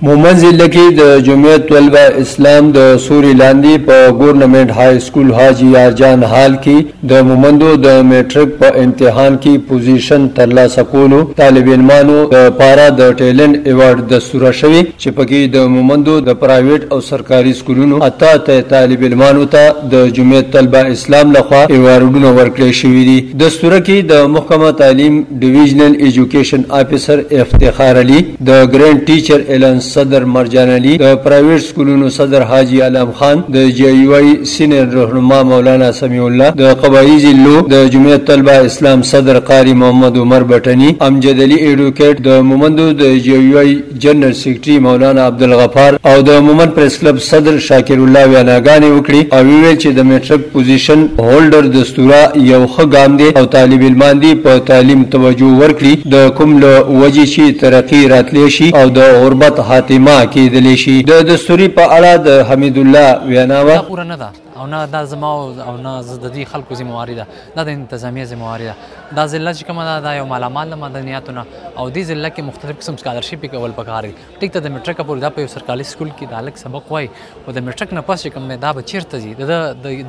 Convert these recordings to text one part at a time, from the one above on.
مومن ضلع کې د جمعیت طلبه اسلام د سوري لاندې په ګورنمنت های سکول حاجی یارجان حال کې د مومندو د میټرک په امتحان کې پوزیشن ترلاسه کولو طالب علمانو د پاره د ټیلنټ ایوارډ دستور شوی چې پکې د مومندو د پرایویټ او سرکاري سکولونو اته طالب علمانو ته د جمعیت طلبه اسلام لخوا ایوارډونه ورکړل شوي دي. دستور کې د محکمه تعلیم ډیویژنل ایجوکیشن افیسر افتخار علي، د ګرینډ ټیچر اعلان صدر مرجان علي، د پرایویټ سکولونو صدر حاجی علام خان، د جی یو ای سینئر رهنما مولانا سمیع الله، د قبایي ضلعو د جمعیت طلبه اسلام صدر قاری محمد عمر بټنی، امجد علي ایډوکیټ، د مومندو د جی یو ای جنرال سیکرټري مولانا عبدالغفار او د مومند پریس کلب صدر شاکر الله ویناګانې وکړي او ویل چې د میټرک پوزیشن هولډر دستوره یو ښه ګام دی او طالب علمان دي په تعلیم توجه ورکړي د کوم له وجې چې ترقي راتلی شي او د غربت خاتمه کېدلی شي. د دستوري په اړه د حمید الله ویناوه پوره نه ده او نه دا زما او نه د دې خلکو ذمہواري ده، دا د انتظامیه ذمہواري ده. دا ضلع چې کومه ده دا یو مالامال د مدنیاتو نه او دې ضلع کې مختلف قسم سکالرشپ کول پکار دي. ټیک ته د میټرک پورې دا په یو سرکاري سکول کې د الګ سبق وای او د میټرک نه پس کوم دا به چیرته ځي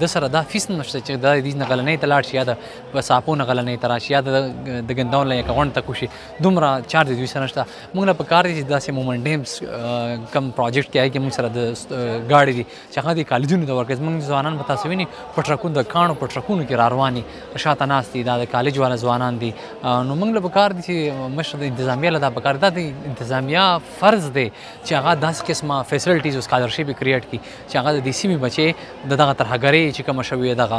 د سره دا فیس نشته چې دا دې نه غلنې تلاړ شي یا د پساپو نه غلنې تراشي یا د ګندون لې اکاونټ ته کوشي دومره چارج دوی سره نشته. موږ له پکار دي چې داسې مومنت ډیمز کم پروجیکټ کې کې موږ سره د گاډي دي چې هغه د کالجونو د ورکز موږ ځوانان به تاسو ویني په ټرکونو د کاڼو په ټرکونو کې را رواني شاته ناست دي، دا د کالج والا ځوانان دي. نو موږ له پکار دي چې مشر د انتظامیه له دا پکار دا د انتظامیه فرض دی چې هغه داسې قسمه فیسلټیز او سکالرشپ کریټ کړي چې هغه د دې سیمې بچي دغه ترهګرۍ چې کومه شوې دغه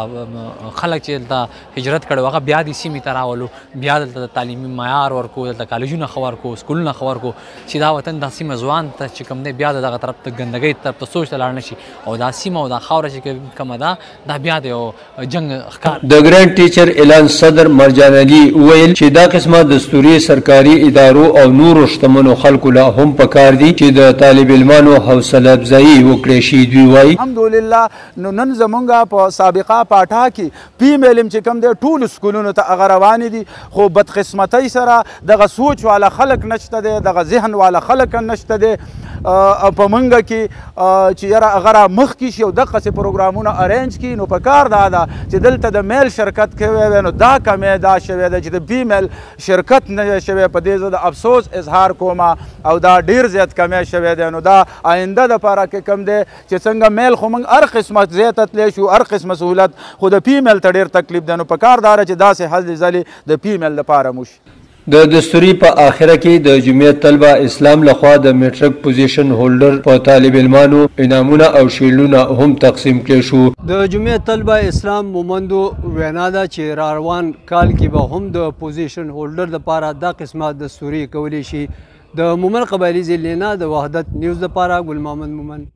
خلک چې دلته هجرت کړی هغه بیا دې سیمې ته راولو، بیا دلته د تعلیمي معیار ورکو، دلته کالجونه ښه ورکو، سکولونه ښه ورکو چې دا وطن دا سیمه ځوان ته چې کوم دی بیا دغه طرف ته ګندګۍ طرف ته سوچ ته لاړ نه شي او دا سیمه او دا خاوره چې کومه ده دا بیا د یو جنګ ښکار. د ګرینډ ټیچر اعلان صدر مرجان علي ویل چې دا قسمه دستوري سرکاري ادارو او نورو شتمنو خلکو له هم پکار دي چې د طالب علمانو حوصله افزایي وکړي شي. دوی وایي الحمدلله نو نن زمونږ په سابقه پاټا کې پی میلم چې کوم دی ټول سکولونو ته هغه روانې دي، خو بدقسمتۍ سره دغه سوچ والا خلک نشته دی، دغه ذهن والا خلک نشته دی په منګه کې چې یاره هغه را مخکې شي او دغسې پروګرامونه ارینج کړي. نو په کار دا ده چې دلته د میل شرکت کوی وی نو دا کمې دا شوی ده چې د فیمیل شرکت نه شوی. په دې زه د افسوس اظهار کوم او دا ډیر زیات کمې شوی دی. نو دا آینده دپاره کې کم دی چې څنګه میل خو موږ هر قسمه ځای ته تللی شو، هر قسمه سهولت، خو د فیمیل ته ډېر تکلیف دی. نو په کار دا ده چې داسې هلې ځلې د فیمیل دپاره مو شي. د دستوري په آخره کې د جمعیت طلبه اسلام لخوا د میټرک پوزیشن هولډر په طالب علمانو انعامونه او شیلونه هم تقسیم کړي شو. د جمعیت طلبه اسلام مومندو وینا ده چې را روان کال کې به هم د پوزیشن هولډر لپاره دا قسمه دستوري کولی شي. د مومن قبایلي ضلع نه د وحدت نیوز لپاره ګل محمد مومن.